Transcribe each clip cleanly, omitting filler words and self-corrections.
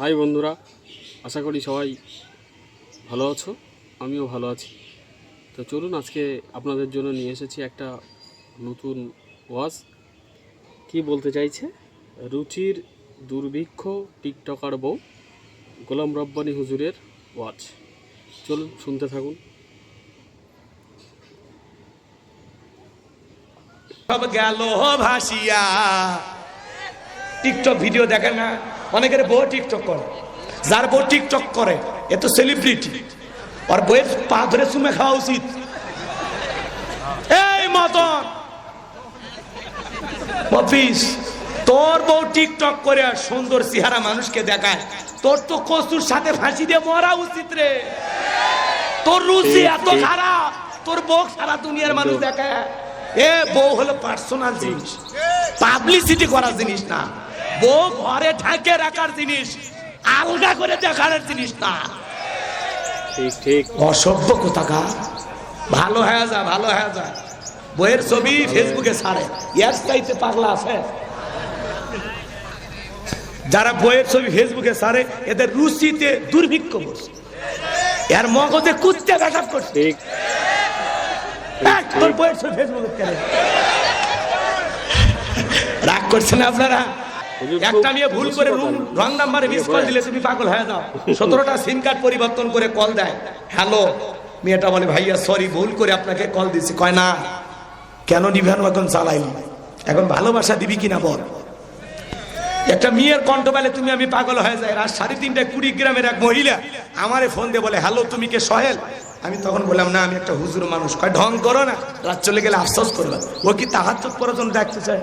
High বন্ধুরা, আশা করি সবাই ভালো আছো। আমিও ভালো আছি। তো চলুন, আজকে আপনাদের জন্য নিয়ে এসেছি একটা নতুন ওয়াজ। কি বলতে চাইছে? রুচির দুর্ভিক্ষ টিকটকার বউ, গোলাম রব্বানী হুজুরের ওয়াজ। চলুন শুনতে থাকুন। সব গেল ভাসিয়া। টিকটক ভিডিও দেখেন না? অনেকের বউ টিকটক করে। যার বউ টিকটক করে এ তো সেলিব্রিটি, আর বউয়ের পা ধরে চুমে খাওয়া উচিত। এই মতন অফিস, তোর বউ টিকটক করে আর সুন্দর চেহারা মানুষকে দেখায়, তোর তো কচুর সাথে ফাঁসি দিয়ে মরা উচিত রে। তোর রুচি এত খারাপ, তোর বউ সারা দুনিয়ার মানুষ দেখায়। এ বউ হলো পার্সোনাল জিনিস, পাবলিসিটি করার জিনিস না। বউ ঘরে ঢাকে রাখার জিনিস, আলগা করে দেখার জিনিস না। ঠিক ঠিক, অসভ্য কোথাকার। ভালো হয়ে যা, ভালো হয়ে যা। বইয়ের ছবি ফেসবুকে ছাড়ে, এর চাইতে পাগলা আছে? যারা বইয়ের ছবি ফেসবুকে ছাড়ে এদের রুচিতে দুর্ভিক্ষ বসে, এর মগজে কুত্তে ব্যাঘাত করছে। ঠিক, তোর বইয়ের ছবি ফেসবুকে কেন রাগ করছেন আপনারা? একটা মেয়ে ভুল করে রং নাম্বারে মিস কল দিলে তুমি পাগল হয়ে যাও। 17টা সিম কার্ড পরিবর্তন করে কল দেয়, হ্যালো। মেয়েটা বলে ভাইয়া সরি, ভুল করে আপনাকে কল দিছি। কয় না, কেন নিবেন এখন চালাইলি, এখন ভালোবাসা দিবি কিনা বল। একটা মেয়ের কণ্ঠ পেলে তুমি আমি পাগল হয়ে যাই। রাত 3:30টায় কুড়িগ্রামের এক মহিলা আমারে ফোন দিয়ে বলে হ্যালো তুমি কে সোহেল? আমি তখন বললাম না, আমি একটা হুজুর মানুষ। কয় ঢং করো না, রাত চলে গেলে আফসোস করবে। ও কি তাহাজ্জুদ পড়ার জন্য দেখতে চায়?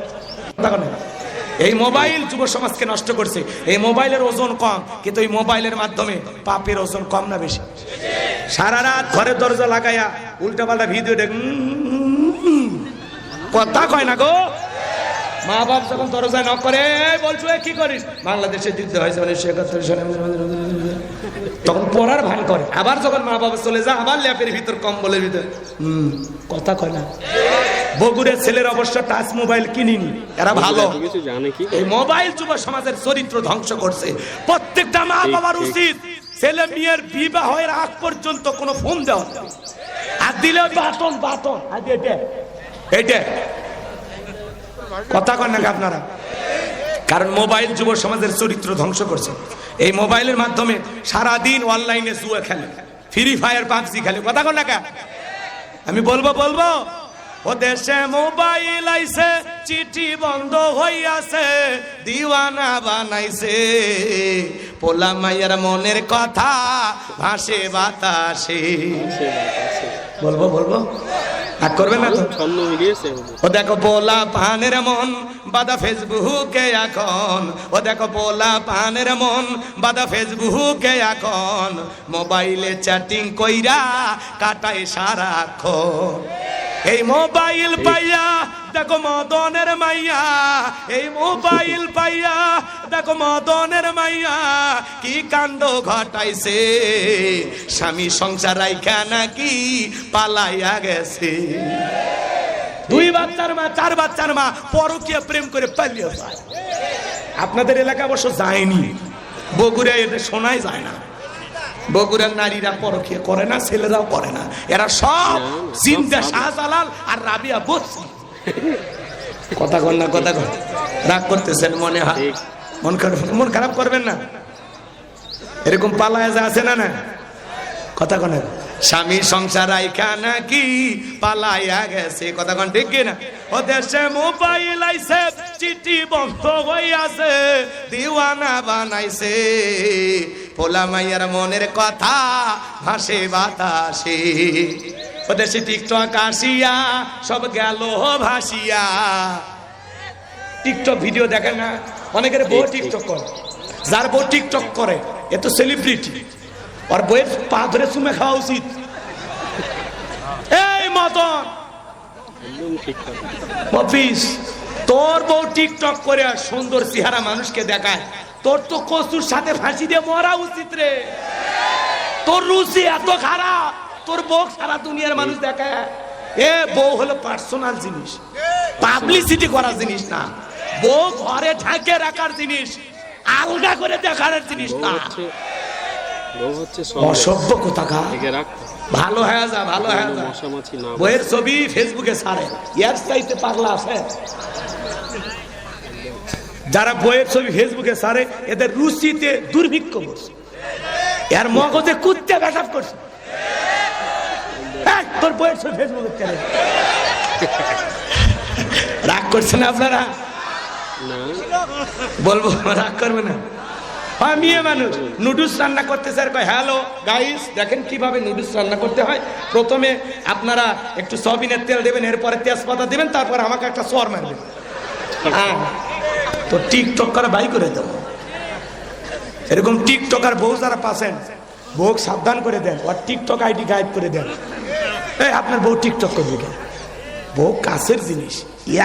এই মোবাইল যুব সমাজকে নষ্ট করছে। এই মোবাইলের ওজন কম, কিন্তু এই মোবাইলের মাধ্যমে পাপের ওজন কম না বেশি? সারা রাত ঘরের দরজা লাগাইয়া উল্টাপাল্টা ভিডিও দেখ, কথা কয় না গো। মা বাপ যখন দরজা নক করে বলছো কি করিস, বাংলাদেশে যুদ্ধ হয়েছে মানে ৭১ সালে, তখন পড়ার ভান করে। আবার যখন মা বাবা চলে যায় আবার ল্যাপের ভিতর কম্বলের ভিতর কথা কয় না। বগুড়ের ছেলের অবশ্য টাচ মোবাইল কিনিনি, এরা ভালো। এই মোবাইল যুব সমাজের চরিত্র ধ্বংস করছে। প্রত্যেকটা মা বাবার উচিত ছেলে মেয়ের বিবাহের আগ পর্যন্ত কোনো ফোন দেওয়া, আর দিলে বাটন বাটন এটা কথা কন না আপনারা। কারণ মোবাইল যুব সমাজের চরিত্র ধ্বংস করছে। এই মোবাইলের মাধ্যমে সারাদিন অনলাইনে জুয়া খেলে, ফ্রি ফায়ার, পাবজি খেলে। কথা কন না। আমি বলবো ও দেশে মোবাইল আইছে, চিঠি বন্ধ হইয়াছে, দিওয়ানা বানাইছে, পোলা মাইয়ার মনের কথা ভাসে বাতাসে। বলবো আর করবে না তো? ও দেখো পোলা পানের মন বাদা ফেসবুকে এখন, ও দেখো পোলা পানের মন বাদা ফেসবুকে এখন, মোবাইলে চ্যাটিং কইরা কাটায় সারাক্ষণ। এই মোবাইল পাইয়া দেখো মদনের মাইয়া, এই মোবাইল পাইয়া দেখো মদনের মাইয়া কি কাণ্ড ঘটাইছে, স্বামী সংসার রাইখা নাকি পালাইয়া গেছে। 2 বাচ্চার মা, 4 বাচ্চার মা পরকীয়া প্রেম করে পালিয়ে যায়। আপনাদের এলাকা অবশ্য যায়নি, বগুড়ায় এটা শোনাই যায় না। বগুড়ার নারীরা পরকীয়া করে না, ছেলেরাও করে না। এরা সব জিন্দা শাহজালাল আর রাবিয়া বসি। কথা কন না, কথা কন। রাগ করতেছেন মনে হয়, মন খারাপ করবেন না। এরকম পালায় যা আছে না না, কথা কন। স্বামী সংসার আইখা নাকি পালাইয়া গেছে, কথা কন ঠিক কিনা? ও দেশে মোবাইল আইছে, চিঠি বন্ধ হইয়াছে, দিওয়ানা বানাইছে, পোলা মাইয়ার মনের কথা ভাসে বাতাসে। ও দেশে টিকটক আসিয়া সব গেল ভাসিয়া। টিকটক ভিডিও দেখেন না? অনেকের বউ টিকটক করে। যার বউ টিকটক করে এ তো সেলিব্রিটি, আর বউয়ের পা ধরে চুমে খাওয়া উচিত। এই মতন অফিস, তোর বউ টিকটক করে আর সুন্দর চেহারা মানুষকে দেখায়, তোর তো কচুর সাথে ফাঁসি দিয়ে মরা উচিত রে। তোর রুচি এত খারাপ, তোর বউ সারা দুনিয়ার মানুষ দেখায়। এ বউ হলো পার্সোনাল জিনিস, পাবলিসিটি করার জিনিস না। বউ ঘরে ঢাকে রাখার জিনিস, আলগা করে দেখার জিনিস বউ না। হচ্ছে অসভ্য কোথাকা। একে রাখতে ভালো হয়ে যা, ভালো হয়ে যা। মশা মাছি না বইয়ের ছবি ফেসবুকে ছাড়ে, এর চাইতে পাগলা আছে? যারা বইয়ের ছবি ফেসবুকে ছাড়ে এদের রুচিতে দুর্ভিক্ষ করছে, এর মগজে কুত্তে পেশাব করছে। এই, তোর বইয়ের ছবি ফেসবুকে কেন? রাগ করছেন আপনারা? না বলবো রাগ করবে না? হয় মেয়ে মানুষ নুডলস রান্না করতে স্যার কয় হ্যালো গাইস দেখেন কিভাবে নুডলস রান্না করতে হয়। প্রথমে আপনারা একটু সয়াবিনের তেল দেবেন, এরপরে তেজপাতা দেবেন, তারপর আমাকে একটা সর মারবেন। হ্যাঁ, তো টিকটক করে বাই করে দেবো। এরকম টিকটকার বউ যারা পাচ্ছেন, বউ সাবধান করে দেন, ওর টিকটক আইডি গায়েব করে দেন। এই আপনার বউ টিকটক করবে কেন? বউ কাছের জিনিস,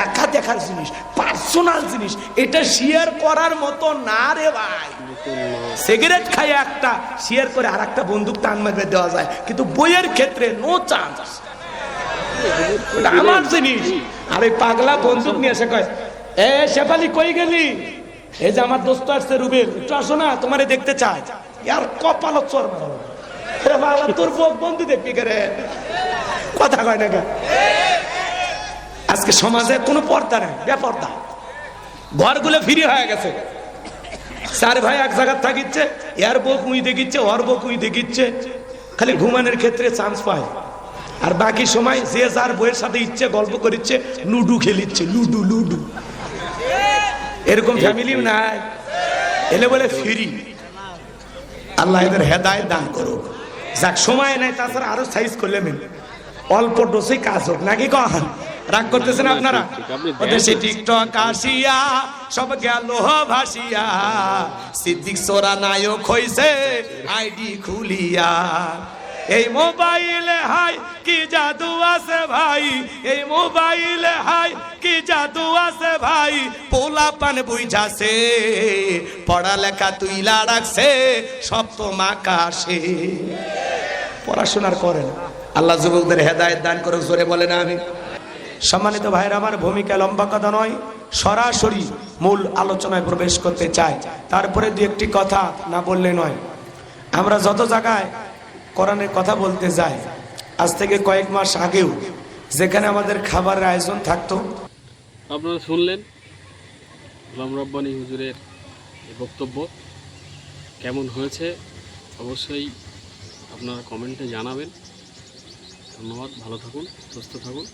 একা দেখার জিনিস, পার্সোনাল জিনিস, এটা শেয়ার করার মতো না রে ভাই। সিগারেট খাই একটা শেয়ার করে আর একটা বন্দুক টান মারবে দেওয়া যায়, কিন্তু বইয়ের ক্ষেত্রে নো চান্স। আমার জিনিস। আর ওই পাগলা বন্দুক নিয়ে এসে কয় এ শেফালি কই গেলি? এই যে আমার দোস্ত আসছে রুবেল, একটু আসো না, তোমারে দেখতে চাই। আর কপাল চর মারো, তোর বন্ধু দেখবি কে রে? কথা কয় না কেন? আজকে সমাজে কোনো পর্দা নাই, বেপর্দা। ঘরগুলো ফ্রি হয়ে গেছে। চার ভাই এক জায়গায় থাকিচ্ছে, এর বউ কুই দেখিচ্ছে, ওর বউ কুই দেখিচ্ছে, খালি ঘুমানোর ক্ষেত্রে চান্স পায়। আর বাকি সময় যে যার বইয়ের সাথে ইচ্ছে গল্প করিচ্ছে, লুডু খেলিচ্ছে, লুডু লুডু। এরকম ফ্যামিলি নাই, এলে বলে ফ্রি। আল্লাহ এদের হেদায়েত দান করুক। যাক, সময় নাই, তাছাড়া আরো সাইজ করলে অল্প ডোসে কাজ হোক নাকি? কখন রাগ করতেছেন আপনারা? ওদেশে টিকটক আসিয়া সব গেল ভাসিয়া, সিদ্দিক সোরা নায়ক হইছে আইডি খুলিয়া। এই মোবাইলে হাই কি জাদু আছে ভাই, এই মোবাইলে হাই কি জাদু আছে ভাই। পোলা পান বুঝাছে, পড়ালেখা তুইলা রাখছে, সব তো মাকাশে। পড়াশোনার করেন। আল্লাহ যুবকদের হেদায়েত দান করে, জোরে বলে না আমি। সম্মানিত ভাইরা আমার, ভূমিকা লম্বা কথা নয়, সরাসরি মূল আলোচনায় প্রবেশ করতে চাই। তারপরে দু একটি কথা না বললে নয়। আমরা যত জায়গায় কোরআনের কথা বলতে যাই, আজ থেকে কয়েক মাস আগেও যেখানে আমাদের খাবারের আয়োজন থাকতো, আপনারা শুনলেন গোলাম রব্বানী হুজুরের এই বক্তব্য। কেমন হয়েছে অবশ্যই আপনারা কমেন্টে জানাবেন। ধন্যবাদ, ভালো থাকুন, সুস্থ থাকুন।